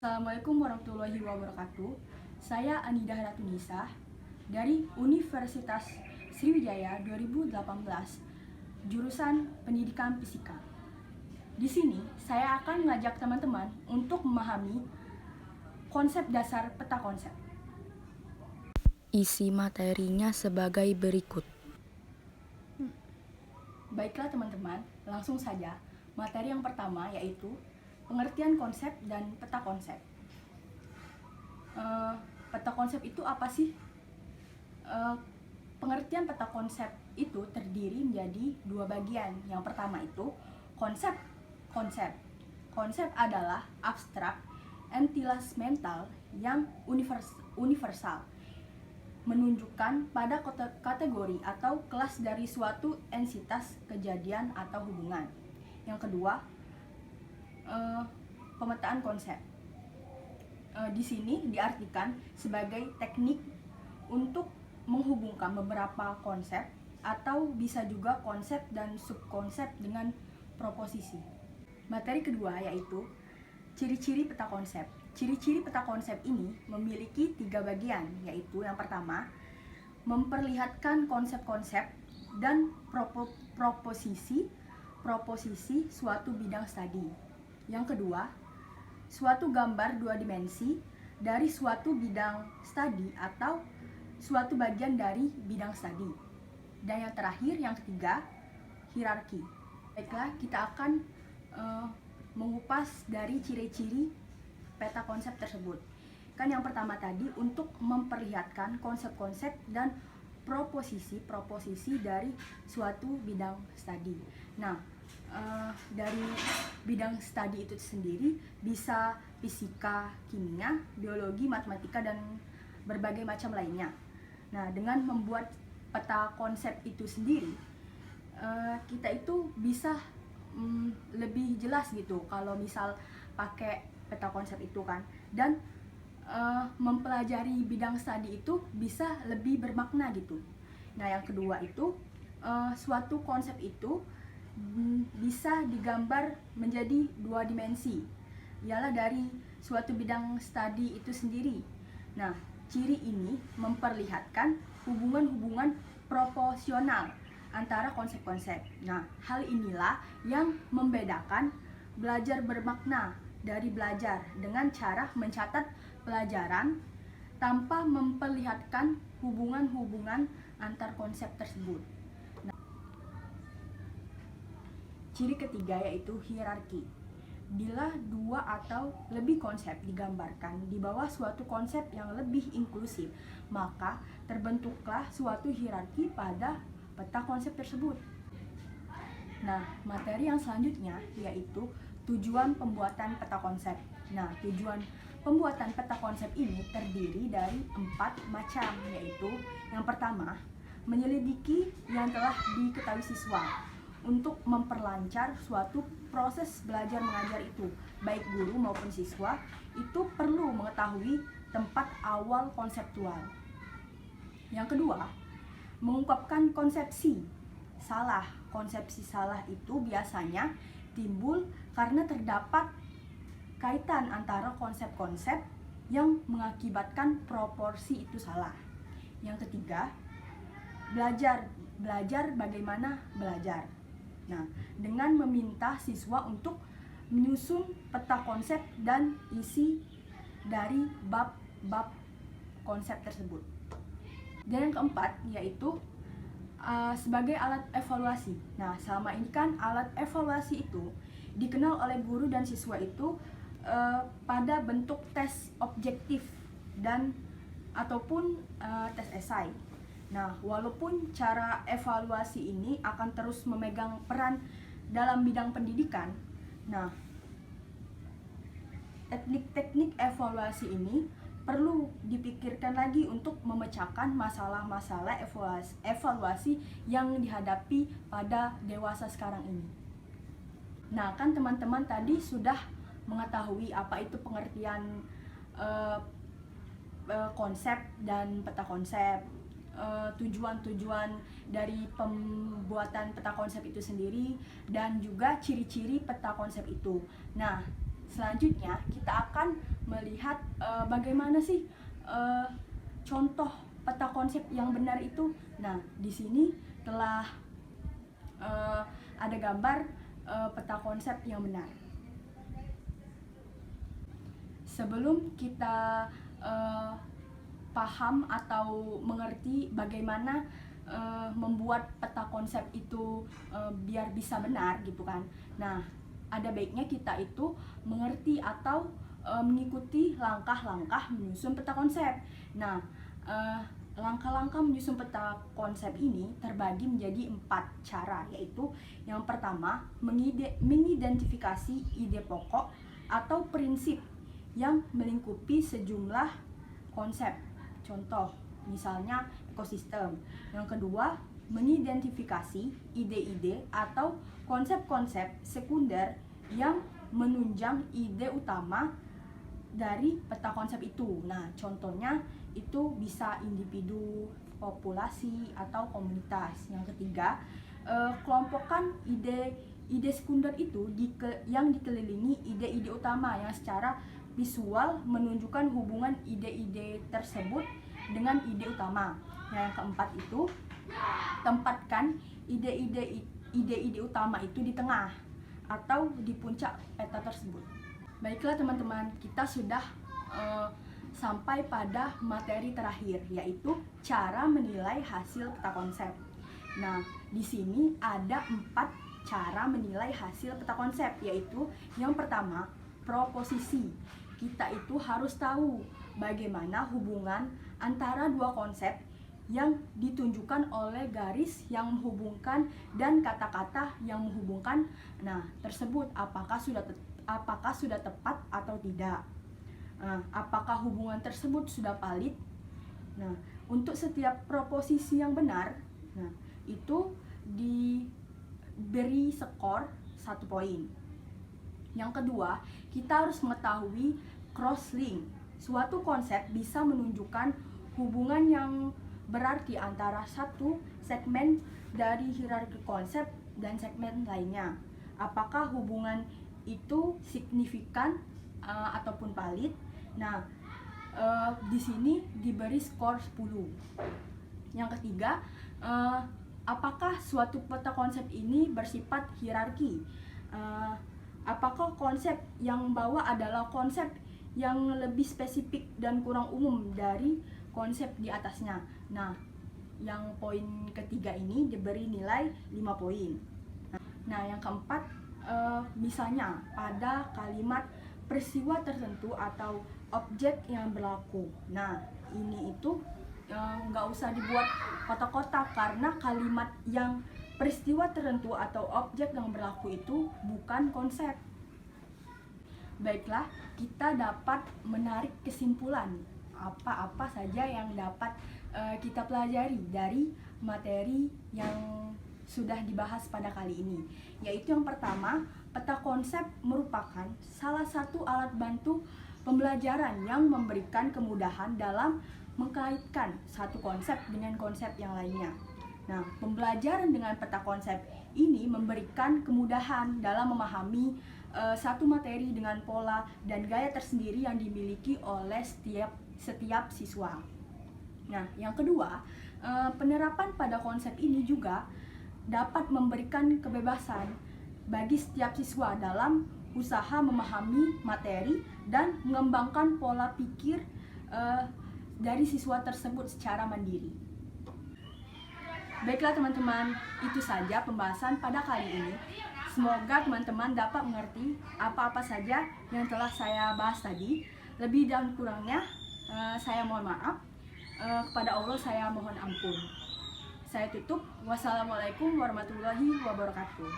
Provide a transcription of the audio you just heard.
Assalamualaikum warahmatullahi wabarakatuh. Saya Anidah Ratunisa dari Universitas Sriwijaya 2018, jurusan Pendidikan Fisika. Di sini saya akan mengajak teman-teman untuk memahami konsep dasar peta konsep. Isi materinya sebagai berikut. Baiklah teman-teman, langsung saja. Materi yang pertama yaitu pengertian konsep dan peta konsep. Peta konsep itu apa sih? Pengertian peta konsep itu terdiri menjadi dua bagian. Yang pertama itu konsep. Konsep adalah abstrak, entitas mental yang universal, menunjukkan pada kategori atau kelas dari suatu entitas, kejadian, atau hubungan. Yang kedua, pemetaan konsep. Di sini diartikan sebagai teknik untuk menghubungkan beberapa konsep atau bisa juga konsep dan subkonsep dengan proposisi. Materi kedua yaitu ciri-ciri peta konsep. Ciri-ciri peta konsep ini memiliki 3 bagian, yaitu yang pertama, memperlihatkan konsep-konsep dan proposisi suatu bidang studi. Yang kedua, suatu gambar 2 dimensi dari suatu bidang studi atau suatu bagian dari bidang studi. Dan yang terakhir, yang ketiga, hierarki. Baiklah, kita akan mengupas dari ciri-ciri peta konsep tersebut. Kan yang pertama tadi untuk memperlihatkan konsep-konsep dan proposisi dari suatu bidang studi. Nah, dari bidang studi itu sendiri bisa fisika, kimia, biologi, matematika, dan berbagai macam lainnya. Nah, dengan membuat peta konsep itu sendiri, kita itu bisa lebih jelas gitu kalau misal pakai peta konsep itu kan, dan mempelajari bidang studi itu bisa lebih bermakna gitu. Nah, yang kedua itu suatu konsep itu bisa digambar menjadi 2 dimensi, ialah dari suatu bidang studi itu sendiri. Nah, ciri ini memperlihatkan hubungan-hubungan proporsional antara konsep-konsep. Nah, hal inilah yang membedakan belajar bermakna dari belajar dengan cara mencatat pelajaran tanpa memperlihatkan hubungan-hubungan antar konsep tersebut. Nah, ciri ketiga yaitu hierarki. Bila 2 atau lebih konsep digambarkan di bawah suatu konsep yang lebih inklusif, maka terbentuklah suatu hierarki pada peta konsep tersebut. Nah, materi yang selanjutnya yaitu tujuan pembuatan peta konsep. Nah, tujuan pembuatan peta konsep ini terdiri dari 4 macam, yaitu yang pertama, menyelidiki yang telah diketahui siswa untuk memperlancar suatu proses belajar mengajar itu. Baik guru maupun siswa itu perlu mengetahui tempat awal konseptual. Yang kedua, mengungkapkan konsepsi salah. Konsepsi salah itu biasanya timbul karena terdapat kaitan antara konsep-konsep yang mengakibatkan proporsi itu salah. Yang ketiga, belajar bagaimana belajar. Nah, dengan meminta siswa untuk menyusun peta konsep dan isi dari bab-bab konsep tersebut. Dan yang keempat yaitu sebagai alat evaluasi. Nah, selama ini kan alat evaluasi itu dikenal oleh guru dan siswa itu pada bentuk tes objektif dan ataupun tes esai. Nah, walaupun cara evaluasi ini akan terus memegang peran dalam bidang pendidikan, nah, teknik-teknik evaluasi ini perlu dipikirkan lagi untuk memecahkan masalah-masalah evaluasi yang dihadapi pada dewasa sekarang ini. Nah, kan teman-teman tadi sudah mengetahui apa itu pengertian konsep dan peta konsep, tujuan-tujuan dari pembuatan peta konsep itu sendiri, dan juga ciri-ciri peta konsep itu. Nah, selanjutnya kita akan melihat bagaimana sih contoh peta konsep yang benar itu. Nah, di sini telah ada gambar peta konsep yang benar. Sebelum kita paham atau mengerti bagaimana membuat peta konsep itu biar bisa benar gitu kan. Nah, ada baiknya kita itu mengerti atau mengikuti langkah-langkah menyusun peta konsep. Nah, langkah-langkah menyusun peta konsep ini terbagi menjadi 4 cara, yaitu yang pertama mengidentifikasi ide pokok atau prinsip yang melingkupi sejumlah konsep. Contoh, misalnya ekosistem. Yang kedua, mengidentifikasi ide-ide atau konsep-konsep sekunder yang menunjang ide utama dari peta konsep itu. Nah, contohnya itu bisa individu, populasi, atau komunitas. Yang ketiga, kelompokkan ide sekunder itu yang dikelilingi ide-ide utama yang secara visual menunjukkan hubungan ide-ide tersebut dengan ide utama. Yang keempat itu, tempatkan ide-ide utama itu di tengah atau di puncak peta tersebut. Baiklah teman-teman, kita sudah sampai pada materi terakhir, yaitu cara menilai hasil peta konsep. Nah, di sini ada 4 cara menilai hasil peta konsep, yaitu yang pertama, proposisi. Kita itu harus tahu bagaimana hubungan antara dua konsep yang ditunjukkan oleh garis yang menghubungkan dan kata-kata yang menghubungkan. Nah, tersebut apakah sudah tepat atau tidak. Nah, apakah hubungan tersebut sudah valid? Nah, untuk setiap proposisi yang benar, nah, itu diberi skor 1 poin. Yang kedua, kita harus mengetahui cross-link. Suatu konsep bisa menunjukkan hubungan yang berarti antara satu segmen dari hierarki konsep dan segmen lainnya. Apakah hubungan itu signifikan ataupun valid? Nah, di sini diberi skor 10. Yang ketiga, apakah suatu peta konsep ini bersifat hierarki? Apakah konsep yang bawah adalah konsep yang lebih spesifik dan kurang umum dari konsep di atasnya? Nah, yang poin ketiga ini diberi nilai 5 poin. Nah, yang keempat, misalnya pada kalimat peristiwa tertentu atau objek yang berlaku. Nah, ini itu nggak usah dibuat kotak-kotak, karena kalimat yang peristiwa tertentu atau objek yang berlaku itu bukan konsep. Baiklah, kita dapat menarik kesimpulan apa-apa saja yang dapat kita pelajari dari materi yang sudah dibahas pada kali ini. Yaitu yang pertama, peta konsep merupakan salah satu alat bantu pembelajaran yang memberikan kemudahan dalam mengkaitkan satu konsep dengan konsep yang lainnya. Nah, pembelajaran dengan peta konsep ini memberikan kemudahan dalam memahami satu materi dengan pola dan gaya tersendiri yang dimiliki oleh setiap siswa. Nah, yang kedua, penerapan pada konsep ini juga dapat memberikan kebebasan bagi setiap siswa dalam usaha memahami materi dan mengembangkan pola pikir dari siswa tersebut secara mandiri. Baiklah teman-teman, itu saja pembahasan pada kali ini. Semoga teman-teman dapat mengerti apa-apa saja yang telah saya bahas tadi. Lebih dan kurangnya saya mohon maaf. Kepada Allah saya mohon ampun. Saya tutup. Wassalamualaikum warahmatullahi wabarakatuh.